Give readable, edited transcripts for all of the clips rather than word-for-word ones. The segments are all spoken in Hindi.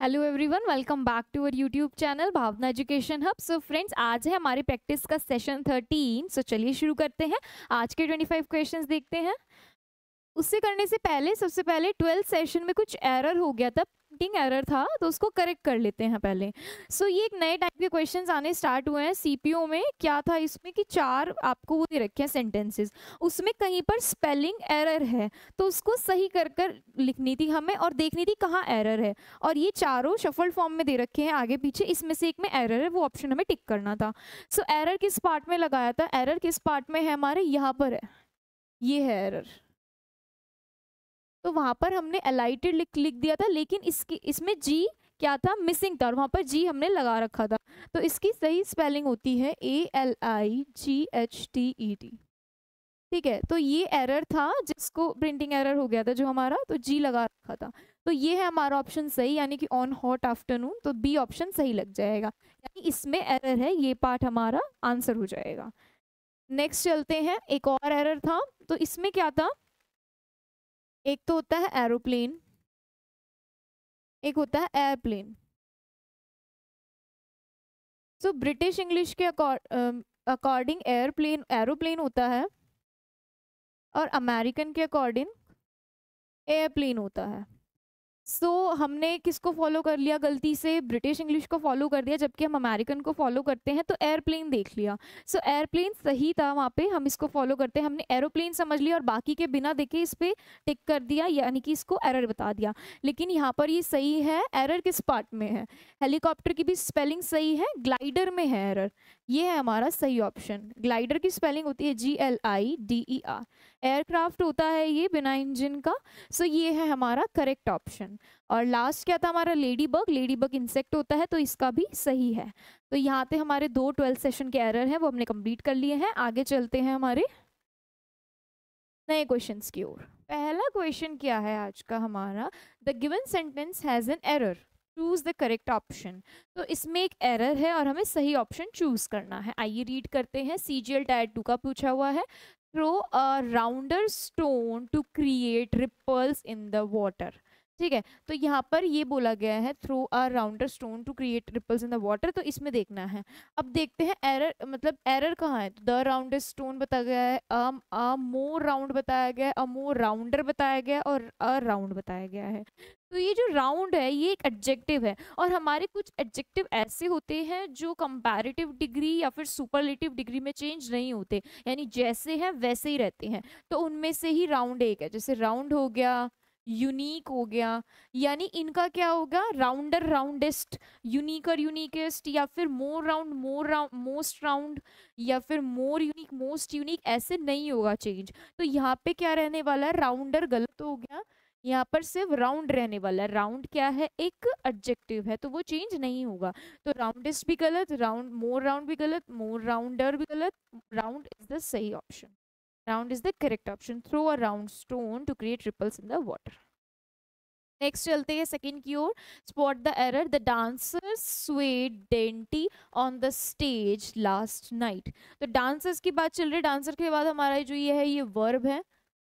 Hello everyone, welcome back to our YouTube channel Bhavana education hub. So friends, आज है हमारी प्रैक्टिस का सेशन 13। सो चलिए शुरू करते हैं। आज के 25 क्वेश्चंस देखते हैं। उससे करने से पहले सबसे पहले 12th सेशन में कुछ एरर हो गया था, प्रिंटिंग एरर था, तो उसको करेक्ट कर लेते हैं पहले। सो ये एक नए टाइप के क्वेश्चंस आने स्टार्ट हुए हैं सीपीओ में। क्या था इसमें कि 4 आपको वो दे रखे हैं सेंटेंसेस, उसमें कहीं पर स्पेलिंग एरर है, तो उसको सही कर कर लिखनी थी हमें और देखनी थी कहाँ एरर है। और ये चारों शफल्ड फॉर्म में दे रखे हैं आगे पीछे, इसमें से एक में एरर है, वो ऑप्शन हमें टिक करना था। सो एरर किस पार्ट में लगाया था? एरर किस पार्ट में है? हमारे यहाँ पर है, ये है एरर। तो वहां पर हमने एलाइटेड लिख दिया था, लेकिन इसमें जी क्या था? मिसिंग था, और वहां पर जी हमने लगा रखा था। तो इसकी सही स्पेलिंग होती है ALIGHTED। ठीक है, तो ये एरर था जिसको प्रिंटिंग एरर हो गया था जो हमारा, तो जी लगा रखा था। तो ये है हमारा ऑप्शन सही, यानी कि ऑन हॉट आफ्टरनून। तो बी ऑप्शन सही लग जाएगा, यानी इसमें एरर है, ये पार्ट हमारा आंसर हो जाएगा। नेक्स्ट चलते हैं। एक और एरर था, तो इसमें क्या था? एक तो होता है एरोप्लेन, एक होता है एयरप्लेन। सो ब्रिटिश इंग्लिश के अकॉर्डिंग एयरप्लेन एरोप्लेन होता है, और अमेरिकन के अकॉर्डिंग एयरप्लेन होता है। सो हमने किसको फॉलो कर लिया? गलती से ब्रिटिश इंग्लिश को फॉलो कर दिया, जबकि हम अमेरिकन को फॉलो करते हैं, तो एयरप्लेन देख लिया। सो एयरप्लेन सही था, वहाँ पे हम इसको फॉलो करते हैं, हमने एरोप्लेन समझ लिया और बाकी के बिना देखे इस पे टिक कर दिया, यानी कि इसको एरर बता दिया। लेकिन यहाँ पर ये सही है। एरर किस पार्ट में है? हेलीकॉप्टर की भी स्पेलिंग सही है, ग्लाइडर में है एरर। ये है हमारा सही ऑप्शन। ग्लाइडर की स्पेलिंग होती है GLIDER। एयरक्राफ्ट होता है ये बिना इंजन का। सो ये है हमारा करेक्ट ऑप्शन। और लास्ट क्या था हमारा? Lady bug. Lady bug insect होता है, तो इसका भी सही है। तो यहाँ पे हमारे 2 12th सेशन के एरर हैं, वो हमने कंप्लीट कर लिए हैं। आगे चलते हैं हमारे नए क्वेश्चंस की ओर। पहला क्वेश्चन क्या है आज का हमारा? The given sentence has an error, choose the correct option. तो इसमें एक एरर है और हमें सही ऑप्शन चूज करना है। आइए रीड करते हैं। CGL टायर 2 का पूछा हुआ है। Throw a rounder stone to create ripples in the water. ठीक है, तो यहाँ पर ये बोला गया है throw a rounder stone to create ripples in the water, तो इसमें देखना है। अब देखते हैं एरर, मतलब एरर कहाँ है। द राउंडर स्टोन बताया गया है, अ मोर राउंड बताया गया है, अ मोर राउंडर बताया गया है, और अ राउंड बताया गया है। तो ये जो राउंड है ये एक एडजेक्टिव है, और हमारे कुछ एडजेक्टिव ऐसे होते हैं जो कंपैरेटिव डिग्री या फिर सुपरलेटिव डिग्री में चेंज नहीं होते, यानी जैसे हैं वैसे ही रहते हैं। तो उनमें से ही राउंड एक है। जैसे राउंड हो गया, यूनिक हो गया, यानी इनका क्या होगा? राउंडर राउंडेस्ट, यूनिक और यूनिकेस्ट, या फिर मोर राउंड मोस्ट राउंड, या फिर मोर यूनिक मोस्ट यूनिक, ऐसे नहीं होगा चेंज। तो यहाँ पे क्या रहने वाला है? राउंडर गलत हो गया, यहाँ पर सिर्फ राउंड रहने वाला है। राउंड क्या है? एक एडजेक्टिव है, तो वो चेंज नहीं होगा। तो राउंडेस्ट भी गलत, राउंड मोर राउंड भी गलत, मोर राउंडर भी गलत। राउंड इज द सही option. Round is the correct option. Throw a round stone to create ripples in the water. Next चलते हैं सेकंड की ओर। Spot the error. The dancers swayed dainty on the stage last night. तो डांसर्स की बात चल रही है। डांसर के बाद हमारा जो ये है, ये वर्ब है।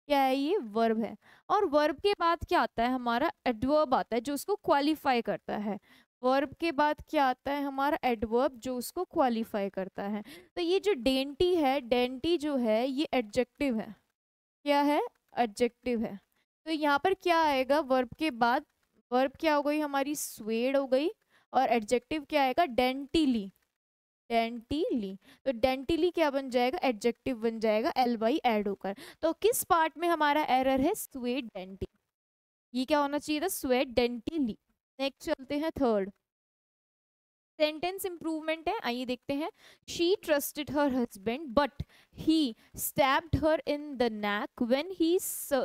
क्या है? ये वर्ब है। और वर्ब के बाद क्या आता है? हमारा एडवर्ब आता है, जो उसको क्वालिफाई करता है। वर्ब के बाद क्या आता है? हमारा एडवर्ब, जो उसको क्वालिफाई करता है। तो ये जो डेंटी है, डेंटी जो है ये एडजेक्टिव है। क्या है? एडजेक्टिव है। तो यहाँ पर क्या आएगा वर्ब के बाद? वर्ब क्या हो गई हमारी? स्वेड हो गई। और एडजेक्टिव क्या आएगा? डेंटिली। डेंटिली। तो डेंटिली क्या बन जाएगा? एडजेक्टिव बन जाएगा, ly ऐड होकर। तो किस पार्ट में हमारा एरर है? Swayed dainty. ये क्या होना चाहिए था? स्वेड डेंटिली। नेक्स्ट चलते हैं थर्ड। सेंटेंस इंप्रूवमेंट है, आइए देखते हैं। She trusted her husband but he stabbed her in the neck when he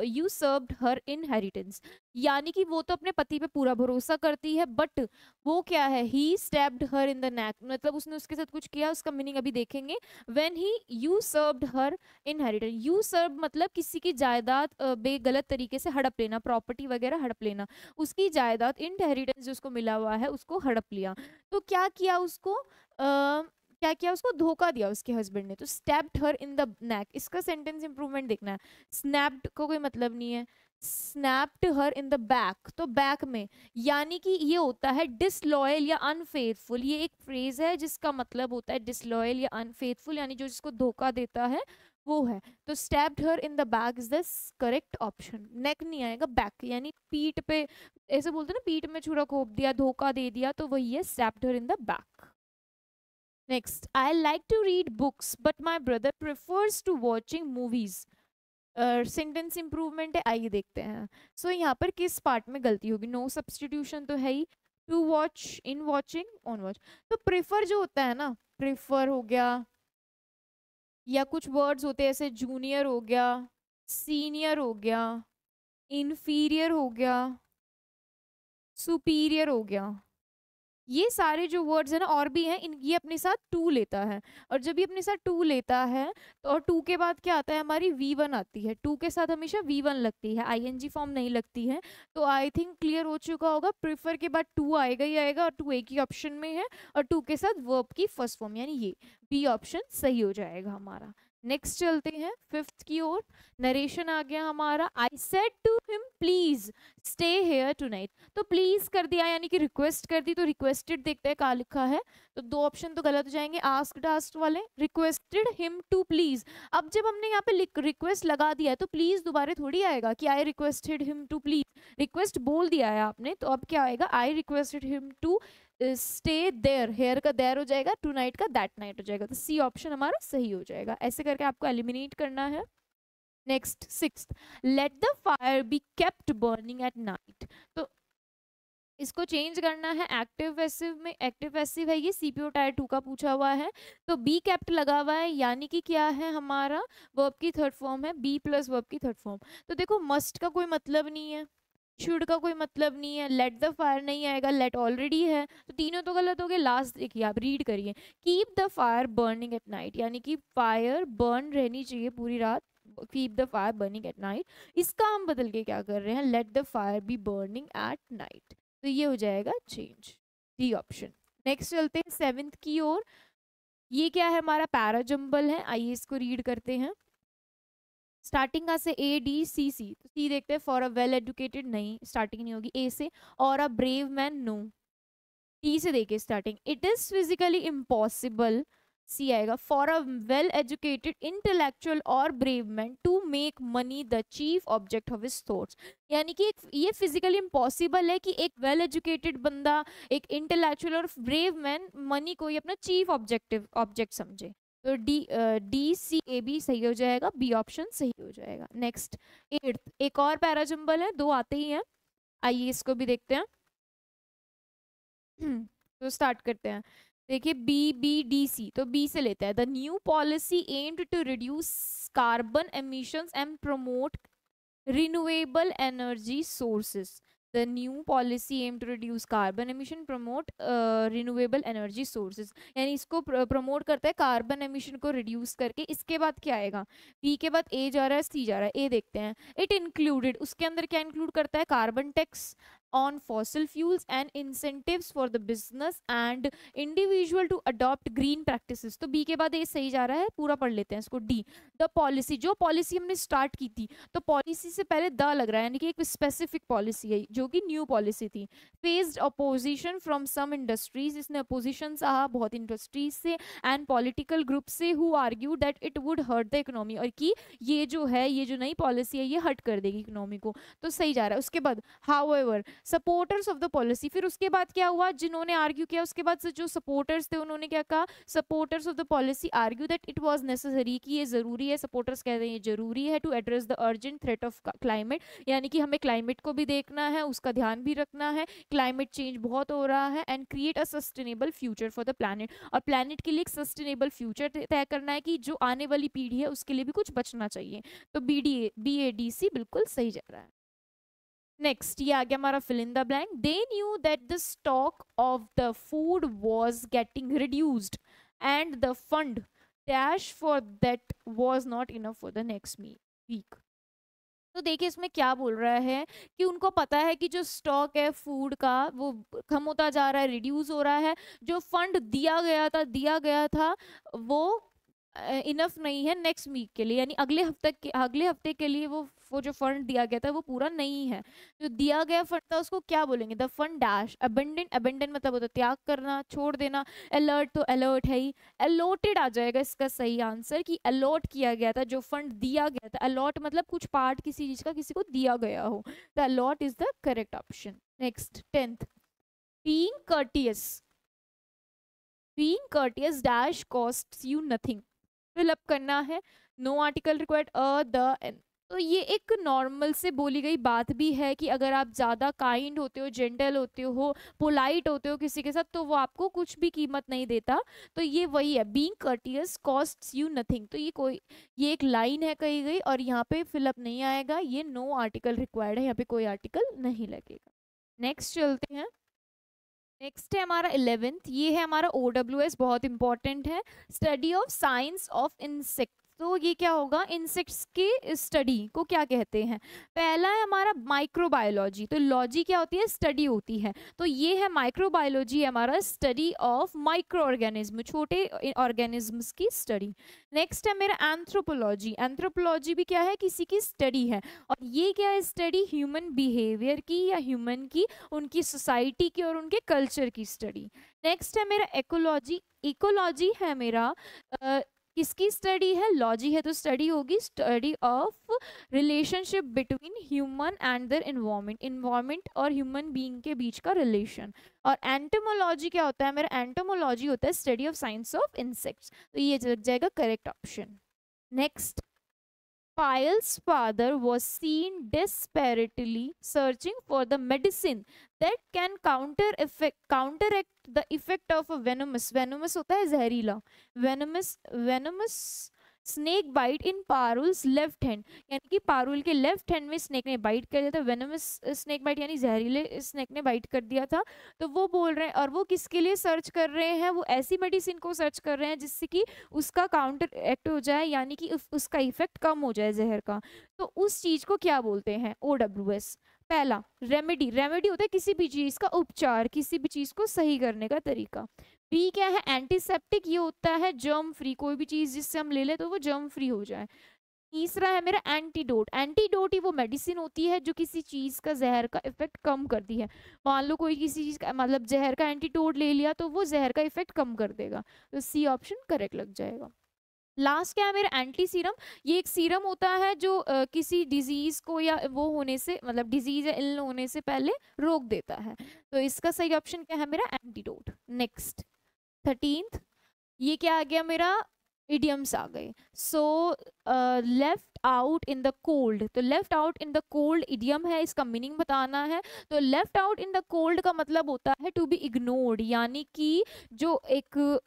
usurped her inheritance. यानी कि वो तो अपने पति पे पूरा भरोसा करती है, बट वो क्या है? ही स्टैब्ड हर इन द नेक, मतलब उसने उसके साथ कुछ किया। उसका मीनिंग अभी देखेंगे। When he usurped her inheritance. यूसर्व मतलब किसी की जायदाद गलत तरीके से हड़प लेना, प्रॉपर्टी वगैरह हड़प लेना। उसकी जायदाद इनहेरिटेंस जो उसको मिला हुआ है उसको हड़प लिया। तो क्या किया उसको? क्या किया, उसको धोखा दिया उसके हस्बैंड ने, तो स्टैब्ड हर इन द नेक। इसका सेंटेंस इंप्रूवमेंट देखना है। स्नैप्ड को कोई मतलब नहीं है, snapped her in the back, तो बैक में, यानी कि ये होता है डिसलॉयल या अनफेथफुल। ये एक फ्रेज है जिसका मतलब होता है डिसलॉयल या अनफेथफुल, यानी जो जिसको धोखा देता है वो है। तो stabbed her in the back is the correct option. Neck नहीं आएगा, बैक, यानी पीठ पे, ऐसे बोलते हैं ना, पीठ में छुरा घोंप दिया, धोखा दे दिया, तो वही है stabbed her in the back. Next, I like to read books but my brother prefers to watching movies. Sentence improvement है, आइए देखते हैं। सो यहाँ पर किस पार्ट में गलती होगी, नो सब्सटीट्यूशन तो है ही, to watch, in watching, on watch. तो प्रेफर जो होता है ना, प्रेफर हो गया, या कुछ वर्ड्स होते हैं ऐसे, जूनियर हो गया, सीनियर हो गया, इन्फीरियर हो गया, सुपीरियर हो गया, ये सारे जो वर्ड्स है ना, और भी हैं, इन ये अपने साथ टू लेता है। और जब ये अपने साथ टू लेता है तो, और टू के बाद क्या आता है, हमारी V1 आती है। टू के साथ हमेशा V1 लगती है, ING फॉर्म नहीं लगती है। तो आई थिंक क्लियर हो चुका होगा, प्रेफर के बाद टू आएगा ही आएगा, और टू एक ही ऑप्शन में है, और टू के साथ वर्ब की फर्स्ट फॉर्म, यानी ये बी ऑप्शन सही हो जाएगा हमारा। नेक्स्ट चलते हैं फिफ्थ की ओर। नरेशन आ गया हमारा, I said to him please stay here tonight. तो प्लीज कर दिया, यानी कि रिक्वेस्ट कर दी, तो रिक्वेस्टेड देखते हैं कहाँ लिखा है, तो दो ऑप्शन तो गलत हो जाएंगे, आस्क्ड आस्क्ड वाले। रिक्वेस्टेड हिम टू प्लीज, अब जब हमने यहाँ पे रिक्वेस्ट लगा दिया है तो प्लीज दोबारा थोड़ी आएगा कि I requested him to please, request बोल दिया है आपने, तो अब क्या आएगा, I requested him to stay there, here का देयर हो जाएगा, टू नाइट का दैट नाइट हो जाएगा, तो सी ऑप्शन हमारा सही हो जाएगा। ऐसे करके आपको एलिमिनेट करना है। Next sixth, late the fire be kept burning at night. तो इसको चेंज करना है एक्टिव पैसिव में, एक्टिव पैसिव है ये, CPO टायर 2 का पूछा हुआ है, तो बी केप्ट लगा हुआ है, यानी कि क्या है हमारा, वर्ब की थर्ड फॉर्म है, बी प्लस वर्ब की थर्ड फॉर्म। तो देखो मस्ट का कोई मतलब नहीं है, शुड का कोई मतलब नहीं है, लेट द फायर नहीं आएगा, लेट ऑलरेडी है, तो तीनों तो गलत हो गए। लास्ट देखिए, आप रीड करिए, keep the fire burning at night, यानी कि फायर बर्न रहनी चाहिए पूरी रात, keep the fire burning at night. इसका हम बदल के क्या कर रहे हैं, let the fire be burning at night, तो ये हो जाएगा चेंज, डी ऑप्शन। नेक्स्ट चलते हैं सेवेंथ की ओर। ये क्या है, हमारा पैराजम्बल है, आइए इसको रीड करते हैं। स्टार्टिंग का से ADCC, तो सी देखते हैं, फॉर अ वेल एजुकेटेड, नहीं स्टार्टिंग नहीं होगी, ए से, और a brave man, no. T से देखिए starting, it is physically impossible, C आएगा, for a well educated intellectual और brave man to make money the chief object of his thoughts. यानी कि ये फिजिकली इम्पॉसिबल है कि एक वेल एजुकेटेड बंदा, एक इंटेलेक्चुअल और ब्रेव मैन मनी को ही अपना चीफ ऑब्जेक्ट समझे। तो DCAB सही हो जाएगा, बी ऑप्शन सही हो जाएगा। नेक्स्ट एट्थ, एक और पैराजम्बल है, दो आते ही हैं, आइए इसको भी देखते हैं। तो स्टार्ट करते हैं, देखिए BBDC, तो बी से लेते हैं, the new policy aimed to reduce carbon emissions and promote renewable energy sources. The new policy aim to reduce carbon emission, promote renewable energy sources, यानी इसको प्रमोट करता है कार्बन एमिशन को रिड्यूस करके। इसके बाद क्या आएगा, बी के बाद ए जा रहा है, सी जा रहा है, ए देखते हैं। इट इंक्लूडेड, उसके अंदर क्या इंक्लूड करता है, carbon tax on fossil fuels and incentives for the business and individual to adopt green practices. तो बी के बाद ए सही जा रहा है, पूरा पढ़ लेते हैं इसको। डी, द पॉलिसी, जो पॉलिसी हमने स्टार्ट की थी, तो पॉलिसी से पहले द लग रहा है, यानी कि एक स्पेसिफिक पॉलिसी है जो कि न्यू पॉलिसी थी। Faced opposition from some industries, इसने अपोजिशन सहा बहुत इंडस्ट्रीज से एंड पॉलिटिकल ग्रुप से, who argue that it would hurt the economy, और कि ये जो है, ये जो नई पॉलिसी है, ये हर्ट कर देगी इकोनॉमी को, तो सही जा रहा है। उसके बाद however supporters of the policy, फिर उसके बाद क्या हुआ, जिन्होंने आर्ग्यू किया, उसके बाद से जो सपोर्टर्स थे उन्होंने क्या कहा, supporters of the policy argue that it was necessary, कि ये जरूरी है, सपोर्टर्स कहते हैं ये जरूरी है, to address the urgent threat of climate, यानी कि हमें क्लाइमेट को भी देखना है, उसका ध्यान भी रखना है, क्लाइमेट चेंज बहुत हो रहा है, and create a sustainable future for the planet, और प्लैनेट के लिए एक सस्टेनेबल फ्यूचर तय करना है कि जो आने वाली पीढ़ी है उसके लिए भी कुछ बचना चाहिए। तो BADC बिल्कुल सही जा रहा है। नेक्स्ट, ये आ गया हमारा fill in the blank. They knew that the stock of the food was getting reduced and the fund dash for that was not enough for the next week. तो देखिए इसमें क्या बोल रहा है कि उनको पता है कि जो स्टॉक है फूड का वो कम होता जा रहा है, रिड्यूस हो रहा है, जो फंड दिया गया था वो इनफ नहीं है नेक्स्ट वीक के लिए, यानी अगले हफ्ते के लिए वो जो फंड दिया गया था वो पूरा नहीं है। जो दिया गया फंड था उसको क्या बोलेंगे, the fund dash abundant, abundant मतलब होता है त्याग करना, छोड़ देना। अलर्ट तो अलर्ट है ही, अलॉटेड आ जाएगा इसका सही आंसर कि अलॉट किया गया था, जो फंड दिया गया था। अलॉट मतलब कुछ पार्ट किसी चीज का किसी को दिया गया हो, the allot is the correct option. Next 10th, being courteous, being courteous dash costs you nothing, fill up करना है। No article required, the an. तो ये एक नॉर्मल से बोली गई बात भी है कि अगर आप ज़्यादा काइंड होते हो, जेंटल होते हो, पोलाइट होते हो किसी के साथ, तो वो आपको कुछ भी कीमत नहीं देता। तो ये वही है, being courteous costs you nothing. तो ये एक लाइन है कही गई और यहाँ पे फिलअप नहीं आएगा, ये नो आर्टिकल रिक्वायर्ड है, यहाँ पे कोई आर्टिकल नहीं लगेगा। नेक्स्ट चलते हैं। नेक्स्ट है हमारा 11th, ये है हमारा OWS, बहुत इंपॉर्टेंट है। Study of science of insect. तो ये क्या होगा, इंसेक्ट्स के स्टडी को क्या कहते हैं। पहला है हमारा माइक्रोबायोलॉजी, तो लॉजी क्या होती है, स्टडी होती है, तो ये है माइक्रोबायोलॉजी, हमारा स्टडी ऑफ माइक्रो ऑर्गेनिज्म, छोटे ऑर्गेनिजम्स की स्टडी। नेक्स्ट है मेरा एंथ्रोपोलॉजी, एंथ्रोपोलॉजी भी क्या है, किसी की स्टडी है, और ये क्या है, स्टडी ह्यूमन बिहेवियर की या ह्यूमन की, उनकी सोसाइटी की और उनके कल्चर की स्टडी। नेक्स्ट है मेरा इकोलॉजी, इकोलॉजी है मेरा किसकी स्टडी है, लॉजी है, तो स्टडी होगी study of relationship between human and their environment, environment और ह्यूमन बीइंग के बीच का रिलेशन। और एंटोमोलॉजी क्या होता है, मेरा एंटोमोलॉजी होता है study of science of insects, तो ये लग जाएगा correct option. Next, Pyle's father was seen desperately searching for the medicine that can counteract the effect of a venomous होता है जहरीला, venomous स्नेक बाइट इन पारुल्स लेफ्ट हैंड, यानी कि पारुल के लेफ्ट हैंड में स्नेक ने बाइट कर दिया था, वेनमस स्नेक बाइट यानी जहरीले स्नेक ने बाइट कर दिया था। तो वो बोल रहे हैं, और वो किसके लिए सर्च कर रहे हैं, वो ऐसी मेडिसिन को सर्च कर रहे हैं जिससे कि उसका काउंटर एक्ट हो जाए, यानी कि उसका इफेक्ट कम हो जाए जहर का। तो उस चीज को क्या बोलते हैं, OWS। पहला रेमेडी, रेमेडी होता है किसी भी चीज का उपचार, किसी भी चीज को सही करने का तरीका। बी क्या है, एंटीसेप्टिक, ये होता है जर्म फ्री, कोई भी चीज जिससे हम ले ले तो वो जर्म फ्री हो जाए। तीसरा है मेरा एंटीडोट, एंटीडोट ही वो मेडिसिन होती है जो किसी चीज का जहर का इफेक्ट कम करती है। मान लो कोई किसी चीज का मतलब जहर का एंटीडोट ले लिया तो वो जहर का इफेक्ट कम कर देगा, तो सी ऑप्शन करेक्ट लग जाएगा। लास्ट क्या है मेरा, एंटी सीरम, ये एक सीरम होता है जो किसी डिजीज को या वो होने से मतलब डिजीज या इल होने से पहले रोक देता है, तो इसका सही ऑप्शन क्या है मेरा, एंटीडोट। नेक्स्ट 13th, ये क्या आ गया मेरा, इडियम्स आ गए। So left out in the cold, तो left out in the cold idiom है, इसका मीनिंग बताना है। तो left out in the cold का मतलब होता है टू बी इग्नोर्ड, यानी कि जो एक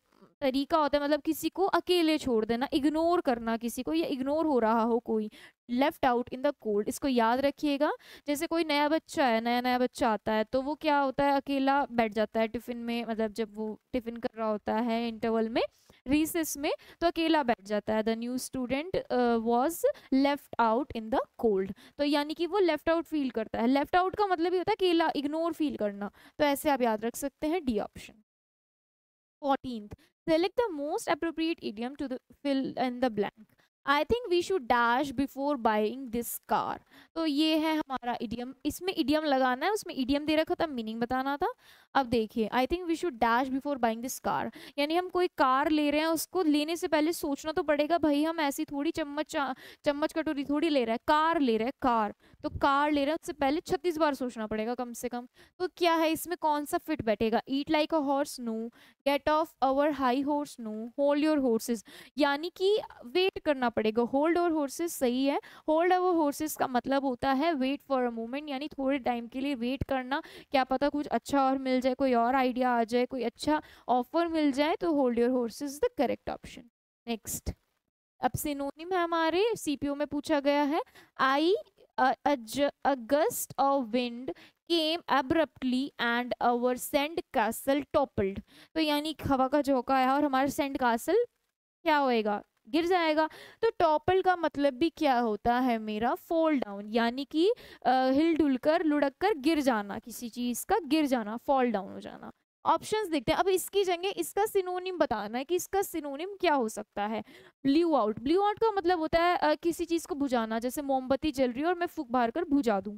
तरीका होता है मतलब किसी को अकेले छोड़ देना, इग्नोर करना किसी को, या इग्नोर हो रहा हो कोई, left out in the cold, इसको याद रखिएगा। जैसे कोई नया बच्चा है, नया नया बच्चा आता है तो वो क्या होता है, अकेला बैठ जाता है टिफिन में, मतलब जब वो टिफिन कर रहा होता है इंटरवल में, रिसेस में, तो अकेला बैठ जाता है। The new student was left out in the cold, तो यानी कि वो लेफ्ट आउट फील करता है। लेफ्ट आउट का मतलब ही होता है अकेला, इग्नोर फील करना, तो ऐसे आप याद रख सकते हैं, D option. 14th, select the most appropriate idiom to fill in the blank. I think we should dash before buying this car. तो ये है हमारा इडियम, इसमें इडियम लगाना है, उसमें इडियम दे रखा था, मीनिंग बताना था। अब देखिए, I think we should dash before buying this car, यानी हम कोई कार ले रहे हैं, उसको लेने से पहले सोचना तो पड़ेगा भाई, हम ऐसी थोड़ी चम्मच कटोरी थोड़ी ले रहे हैं, कार ले रहे हैं, कार, तो कार ले रहे हैं उससे पहले 36 बार सोचना पड़ेगा कम से कम। तो क्या है इसमें कौन सा फिट बैठेगा, eat like a horse, no, get off our high horse, no, hold your horses, यानी कि वेट करना पड़ेगा, होल्ड और हॉर्सेस सही है। होल्ड अवर हॉर्सेस का मतलब होता है वेट फॉर अ मोमेंट, यानी थोड़े टाइम के लिए वेट करना, क्या पता कुछ अच्छा और मिल जाए, कोई और आइडिया आ जाए, कोई अच्छा ऑफर मिल जाए, तो hold your horses the correct option. Next, अब सिनोनिम है हमारे, सीपीओ में पूछा गया है। आई a gust of wind came abruptly and our sand castle toppled, तो यानी हवा का झोंका आया और हमारा सैंड कासल क्या होएगा, गिर जाएगा। तो टॉपल का मतलब भी क्या होता है मेरा, फॉल डाउन, यानी कि हिल डुल कर लुढ़क कर गिर जाना, किसी चीज का गिर जाना, फॉल डाउन हो जाना। ऑप्शंस देखते हैं। अब इसकी जगह इसका सिनोनिम बताना है कि इसका सिनोनिम क्या हो सकता है। ब्ल्यू आउट, ब्ल्यू आउट का मतलब होता है किसी चीज को बुझाना, जैसे मोमबत्ती जल रही है और मैं फूक मार कर बुझा दूं।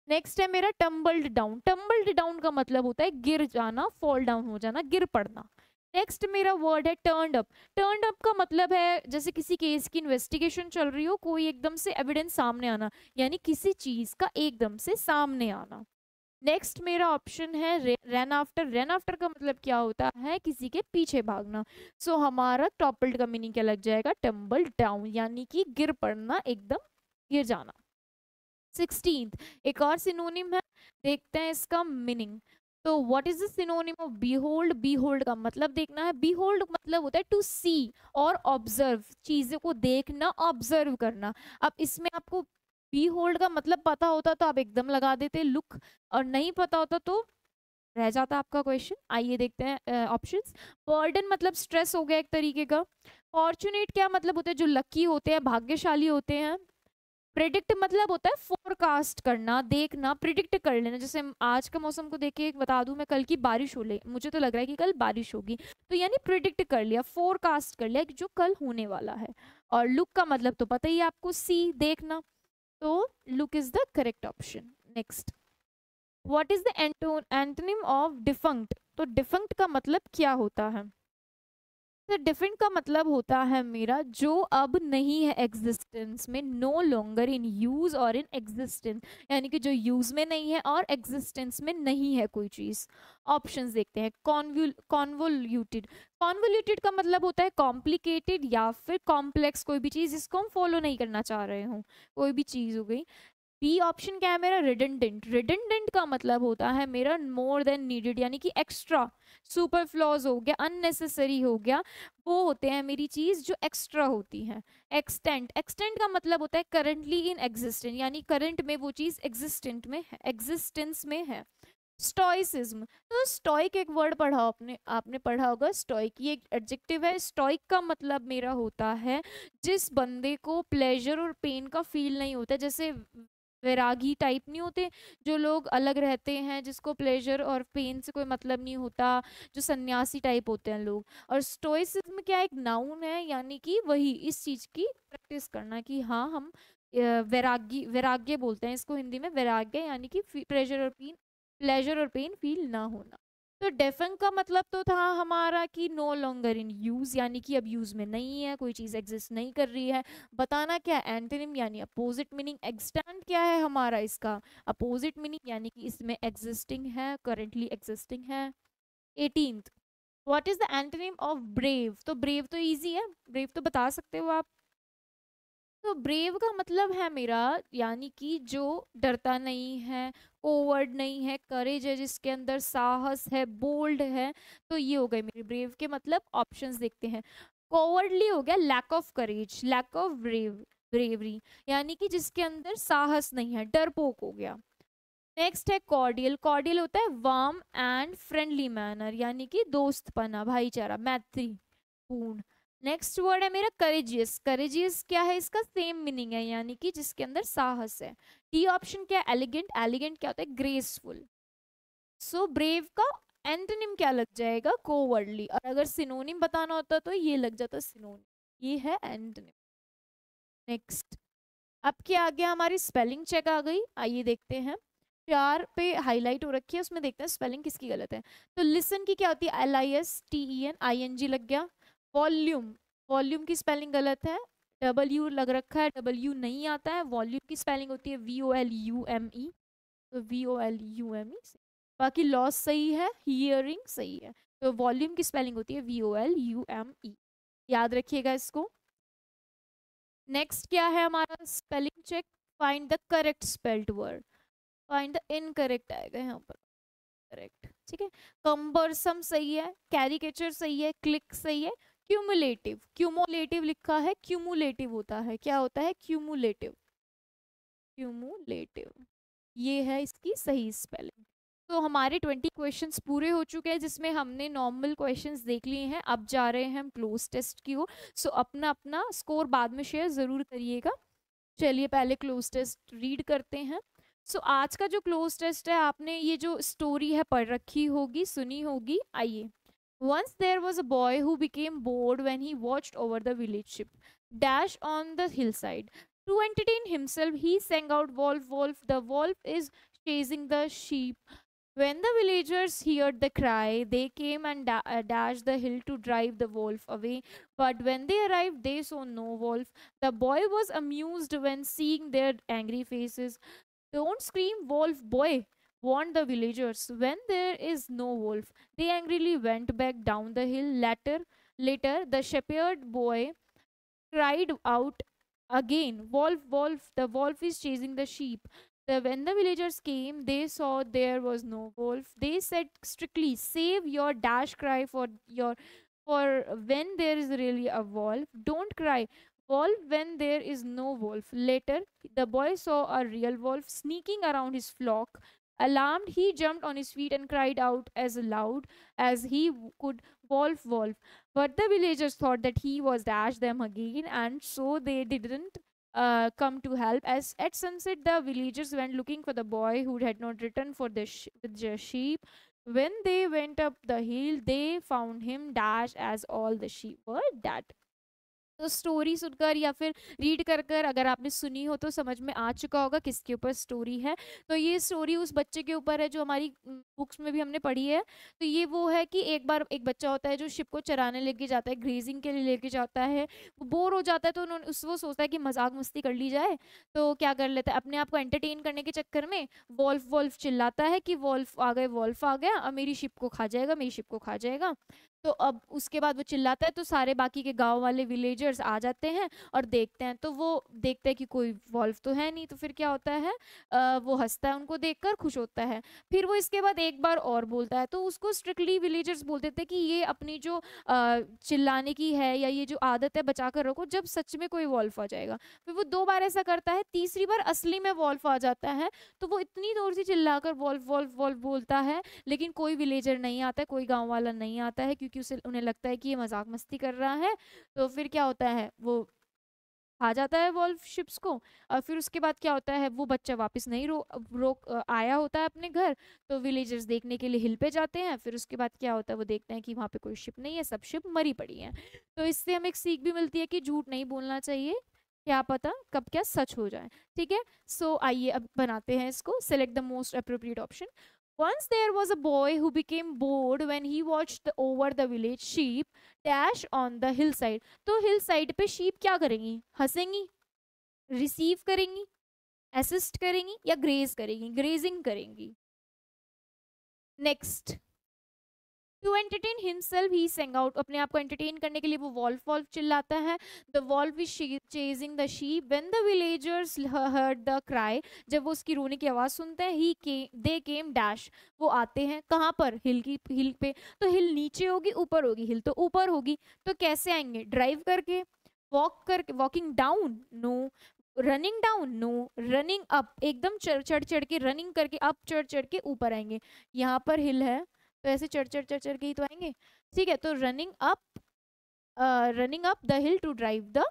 नेक्स्ट है मेरा टम्बल्ड डाउन, टम्बल्ड डाउन का मतलब होता है गिर जाना, फॉल डाउन हो जाना, गिर पड़ना। नेक्स्ट मेरा वर्ड है टर्न्ड अप, टर्न्ड अप का मतलब है जैसे किसी केस की इन्वेस्टिगेशन चल रही हो, कोई एकदम से एविडेंस सामने आना, यानी किसी चीज का एकदम से सामने आना। नेक्स्ट मेरा ऑप्शन है रन आफ्टर, रन आफ्टर का मतलब क्या होता है, किसी के पीछे भागना। सो हमारा टॉपल्ड का मीनिंग क्या लग जाएगा, टम्बल डाउन, यानी कि गिर पड़ना, एकदम गिर जाना। 16th एक और सिनोनिम है, देखते हैं इसका मीनिंग। तो what is the synonym of behold, behold का मतलब देखना है, बीहोल्ड मतलब होता है टू सी और ऑब्जर्व, चीजों को देखना, ऑब्जर्व करना। अब इसमें आपको बीहोल्ड का मतलब पता होता तो आप एकदम लगा देते लुक, और नहीं पता होता तो रह जाता आपका क्वेश्चन। आइए देखते हैं ऑप्शंस। बर्डन मतलब स्ट्रेस हो गया एक तरीके का। फॉर्चुनेट क्या मतलब होता है, जो लकी होते हैं, भाग्यशाली होते हैं। प्रिडिक्ट मतलब होता है फोरकास्ट करना, देखना, प्रिडिक्ट कर लेना। जैसे आज का मौसम को देख के बता दूं मैं, कल की बारिश हो ले, मुझे तो लग रहा है कि कल बारिश होगी, तो यानी प्रिडिक्ट कर लिया, फोरकास्ट कर लिया कि जो कल होने वाला है। और लुक का मतलब तो पता ही है आपको, सी, देखना। तो look is the correct option. Next, what is the antonym of defunct, तो डिफंक्ट का मतलब क्या होता है। तो डिफरेंट का मतलब होता है मेरा जो अब नहीं है एग्जिस्टेंस में, नो लॉन्गर इन यूज और इन एग्जिस्टेंस, यानी कि जो यूज में नहीं है और एग्जिस्टेंस में नहीं है कोई चीज। ऑप्शंस देखते हैं। कॉन्वोल्यूटेड, कॉन्वोल्यूटेड का मतलब होता है कॉम्प्लिकेटेड या फिर कॉम्प्लेक्स, कोई भी चीज जिसको हम फॉलो नहीं करना चाह रहे हो, कोई भी चीज हो गई। बी ऑप्शन क्या है मेरा, रिडंडेंट, रिडंडेंट का मतलब होता है मेरा मोर देन नीडेड, यानी कि एक्स्ट्रा, सुपरफ्लॉज हो गया, अननेसेसरी हो गया, वो होते हैं मेरी चीज जो एक्स्ट्रा होती है। एक्सटेंट, एक्सटेंट का मतलब होता है करंटली इन एग्जिस्टेंट, यानी करंट में वो चीज एग्जिस्टेंट में है, एग्जिस्टेंस में है। स्टोइसिज्म, तो स्टोइक एक वर्ड पढ़ा आपने, आपने पढ़ा होगा, स्टोइक ये एक एडजेक्टिव है। स्टोइक का मतलब मेरा होता है जिस बंदे को प्लेजर और पेन का फील नहीं होता, जैसे वैरागी टाइप नहीं होते, जो लोग अलग रहते हैं, जिसको प्लेजर और पेन से कोई मतलब नहीं होता, जो सन्यासी टाइप होते हैं लोग। और स्टोइसिज्म क्या, एक नाउन है, यानी कि वही इस चीज की प्रैक्टिस करना कि हाँ हम वैरागी, वैराग्य बोलते हैं इसको हिंदी में, वैराग्य, यानी कि प्लेजर और पेन, प्लेजर और पेन फील ना होना। तो डेफंक का मतलब तो था हमारा कि नो लॉन्गर इन यूज, यानी कि अब यूज में नहीं है, कोई चीज एग्जिस्ट नहीं कर रही है। बताना क्या, एंटोनिम यानी अपोजिट मीनिंग। एक्सटेंट क्या है हमारा इसका, अपोजिट मीनिंग, यानी कि इसमें एग्जिस्टिंग है, करेंटली एग्जिस्टिंग है। 18th, what is the antonym of brave, तो ब्रेव तो इजी है, ब्रेव तो बता सकते हो आप। तो ब्रेव का मतलब है मेरा, यानी कि जो डरता नहीं है, कोवर्ड नहीं है, करेज है जिसके अंदर, साहस है, बोल्ड है। तो ये हो गए मेरे ब्रेव के मतलब। ऑप्शंस देखते हैं। कोवर्डली हो गया lack of courage, lack of bravery, यानी कि जिसके अंदर साहस नहीं है, डरपोक हो गया। नेक्स्ट है कॉर्डियल, कॉर्डियल होता है वार्म एंड फ्रेंडली मैनर, यानी कि दोस्तपना, भाईचारा, मैत्री पूर्ण। नेक्स्ट वर्ड है मेरा करेजियस, करेजियस क्या है, इसका सेम मीनिंग है, यानी कि जिसके अंदर साहस है। डी ऑप्शन क्या है, एलिगेंट, एलिगेंट क्या होता है, ग्रेसफुल। सो ब्रेव का एंटोनिम क्या लग जाएगा, कोवर्डली, और अगर सिनोनिम बताना होता तो ये लग जाता सिनोनिम, ये है एंटोनिम। नेक्स्ट, अब क्या आ गया, हमारी स्पेलिंग चेक आ गई, आइए देखते हैं। 4 पे हाईलाइट हो रखी है, उसमें देखते हैं स्पेलिंग किसकी गलत है। तो लिसन की क्या होती है, LISTEN, ING लग गया। वॉल्यूम, वॉल्यूम की स्पेलिंग गलत है, W लग रखा है, W नहीं आता है। वॉल्यूम की स्पेलिंग होती है VOLUME, तो VOLUME। बाकी लॉस सही है, हियरिंग सही है, तो वॉल्यूम की स्पेलिंग होती है VOLUME, याद रखिएगा इसको। नेक्स्ट क्या है हमारा spelling check, find the correct spelled word, find the incorrect आएगा यहाँ पर, करेक्ट, ठीक है। कंबरसम सही है, कैरिकेचर सही है, क्लिक सही है। क्यूमुलेटिव, क्यूमुलेटिव लिखा है, क्यूमुलेटिव होता है, क्या होता है, क्यूमुलेटिव, क्यूमुलेटिव, ये है इसकी सही स्पेलिंग। तो हमारे 20 क्वेश्चंस पूरे हो चुके हैं, जिसमें हमने नॉर्मल क्वेश्चंस देख लिए हैं। अब जा रहे हैं हम क्लोज टेस्ट की ओर। सो अपना अपना स्कोर बाद में शेयर ज़रूर करिएगा। चलिए पहले क्लोज टेस्ट रीड करते हैं। सो आज का जो क्लोज टेस्ट है, आपने ये जो स्टोरी है पढ़ रखी होगी, सुनी होगी। आइए। Once there was a boy who became bored when he watched over the village sheep dash on the hillside. To entertain himself, he sang out, "Wolf, wolf, the wolf is chasing the sheep." When the villagers heard the cry, they came and dashed the hill to drive the wolf away. But when they arrived, they saw no wolf. The boy was amused when seeing their angry faces. "Don't scream, wolf, boy," warned the villagers. When there is no wolf, they angrily went back down the hill. Later, the shepherd boy cried out again, "Wolf, wolf, the wolf is chasing the sheep." When the villagers came, they saw there was no wolf. They said strictly, "Save your dash cry for when there is really a wolf. Don't cry, wolf, when there is no wolf." Later, the boy saw a real wolf sneaking around his flock. Alarmed, he jumped on his feet and cried out as loud as he could, "Wolf, wolf." But the villagers thought that he was dash them again, and so they didn't come to help. As at sunset, the villagers went looking for the boy who had not returned for with the sheep. When they went up the hill, they found him dash as all the sheep were dead. तो स्टोरी सुनकर या फिर रीड कर कर अगर आपने सुनी हो तो समझ में आ चुका होगा किसके ऊपर स्टोरी है। तो ये स्टोरी उस बच्चे के ऊपर है जो हमारी बुक्स में भी हमने पढ़ी है। तो ये वो है कि एक बार एक बच्चा होता है जो शिप को चराने लेके जाता है, ग्रेजिंग के लिए लेके जाता है। वो बोर हो जाता है तो उन्होंने वो सोचता है कि मजाक मस्ती कर ली जाए। तो क्या कर लेता है, अपने आप को एंटरटेन करने के चक्कर में वॉल्फ वॉल्फ चिल्लाता है कि वॉल्फ आ गए, वॉल्फ आ गया, अब मेरी शिप को खा जाएगा, मेरी शिप को खा जाएगा। तो अब उसके बाद वो चिल्लाता है तो सारे बाकी के गांव वाले विलेजर्स आ जाते हैं और देखते हैं। तो वो देखते हैं कि कोई वॉल्फ तो है नहीं। तो फिर क्या होता है, वो हंसता है, उनको देखकर खुश होता है। फिर वो इसके बाद एक बार और बोलता है तो उसको स्ट्रिक्टली विलेजर्स बोलते थे कि ये अपनी जो चिल्लाने की है या ये जो आदत है बचा कर रखो, जब सच में कोई वॉल्फ आ जाएगा। फिर वो 2 बार ऐसा करता है, तीसरी बार असली में वॉल्फ आ जाता है। तो वो इतनी जोर से चिल्लाकर वॉल्फ वॉल्फ वॉल्फ बोलता है, लेकिन कोई विलेजर नहीं आता है, कोई गांव वाला नहीं आता है, क्योंकि उसे उन्हें लगता है कि ये मजाक मस्ती कर रहा है। तो फिर क्या होता है, वो आ जाता है वॉल्फ शिप्स को। और फिर उसके बाद क्या होता है, वो बच्चा वापस नहीं आया होता है अपने घर। तो विलेजर्स देखने के लिए हिल पे जाते हैं। फिर उसके बाद क्या होता है, वो देखते हैं कि वहाँ पे कोई शिप नहीं है, सब शिप मरी पड़ी हैं। तो इससे हमें एक सीख भी मिलती है कि झूठ नहीं बोलना चाहिए, क्या पता कब क्या सच हो जाए। ठीक है। सो आइए अब बनाते हैं इसको। Select the most appropriate option. Once there was a boy who became bored when he watched over the village sheep dash on the hillside. तो hillside पे sheep क्या करेंगी, हंसेंगी, रिसीव करेंगी, असिस्ट करेंगी या ग्रेज करेंगी, ग्रेजिंग करेंगी। Next, to entertain himself he sang out, अपने आप को एंटरटेन करने के लिए वो वॉल्फ वॉल्फ चिल्लाता है। The wolf is chasing the sheep. When the villagers heard the cry, जब वो उसकी रोने की आवाज सुनते हैं, दे केम डैश, वो आते हैं कहाँ पर, हिल पे। तो हिल नीचे होगी ऊपर होगी, हिल तो ऊपर होगी। तो कैसे आएंगे, ड्राइव करके, walking down, no. Running down, no. Running up, एकदम चढ़ चढ़ के रनिंग करके अप चढ़ के ऊपर आएंगे। यहाँ पर हिल है तो ऐसे चढ़ के ही तो आएंगे। ठीक है। तो running up the hill to drive the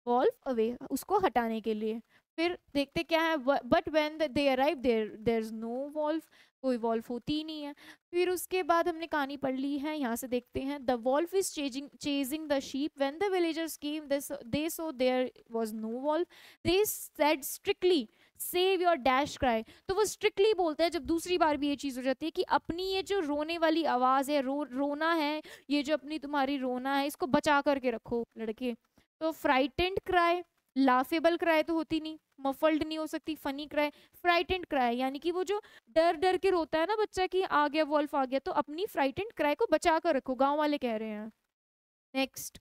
wolf away, उसको हटाने के लिए। फिर देखते क्या है, but when they arrive there is no wolf, कोई वॉल्फ होती ही नहीं है। फिर उसके बाद हमने कहानी पढ़ ली है, यहाँ से देखते हैं। The wolf is chasing the sheep. When the villagers came they saw there was no wolf. They said strictly, save your dash cry. तो वो स्ट्रिक्टली बोलते हैं जब दूसरी बार भी ये चीज़ हो जाती है कि अपनी ये जो रोने वाली आवाज़ है, रोना है, ये जो अपनी तुम्हारी रोना है, इसको बचा करके रखो लड़के। तो फ्राइटेंड क्राई, लाफेबल क्राई तो होती नहीं, मफल्ड नहीं हो सकती, फनी क्राई, फ्राइटेंड क्राई, यानी कि वो जो डर डर के रोता है ना बच्चा कि आ गया वॉल्फ आ गया, तो अपनी फ्राइटेंड क्राई को बचा कर रखो, गाँव वाले कह रहे हैं। नेक्स्ट,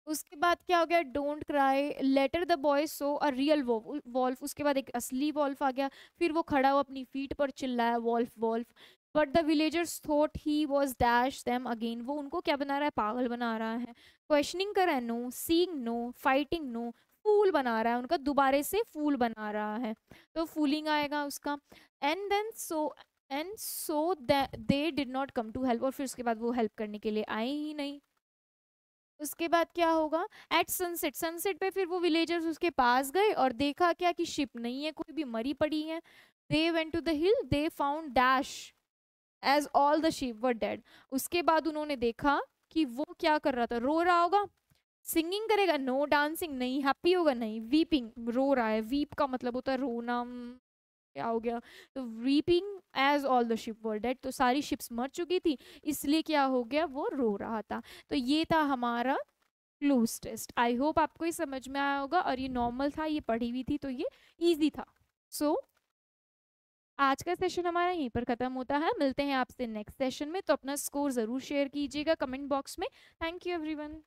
उसके बाद क्या हो गया, don't cry. Later the boy saw a real wolf, उसके बाद एक असली वॉल्फ आ गया। फिर वो खड़ा हुआ अपनी फीट पर चिल्लाया, wolf wolf. But the villagers thought he was dash them again, वो उनको क्या बना रहा है, पागल बना रहा है। क्वेश्चनिंग कर रहा है, no. Seeing, no. Fighting, no. Fool बना रहा है उनका, दोबारे से फूल बना रहा है। तो फूलिंग आएगा उसका। And then so and so they did not come to help, और फिर उसके बाद वो हेल्प करने के लिए आए ही नहीं। उसके बाद क्या होगा, एट सनसेट, सनसेट पे फिर वो विलेजर्स उसके पास गए और देखा क्या कि शिप नहीं है, कोई भी मरी पड़ी है। They went to the hill, they found dash as all the ship were dead. उसके बाद उन्होंने देखा कि वो क्या कर रहा था, रो रहा होगा। सिंगिंग करेगा, नो। डांसिंग नहीं। हैप्पी होगा, नहीं। वीपिंग, रो रहा है। वीप का मतलब होता है रोना। क्या हो गया, तो weeping as all the ship were dead, तो सारी शिप्स मर चुकी थी, इसलिए क्या हो गया, वो रो रहा था। तो ये था हमारा क्लूज टेस्ट। आई होप आपको ये समझ में आया होगा, और ये नॉर्मल था, ये पढ़ी हुई थी, तो ये इजी था। सो आज का सेशन हमारा यहीं पर खत्म होता है। मिलते हैं आपसे नेक्स्ट सेशन में, तो अपना स्कोर जरूर शेयर कीजिएगा कमेंट बॉक्स में। Thank you everyone.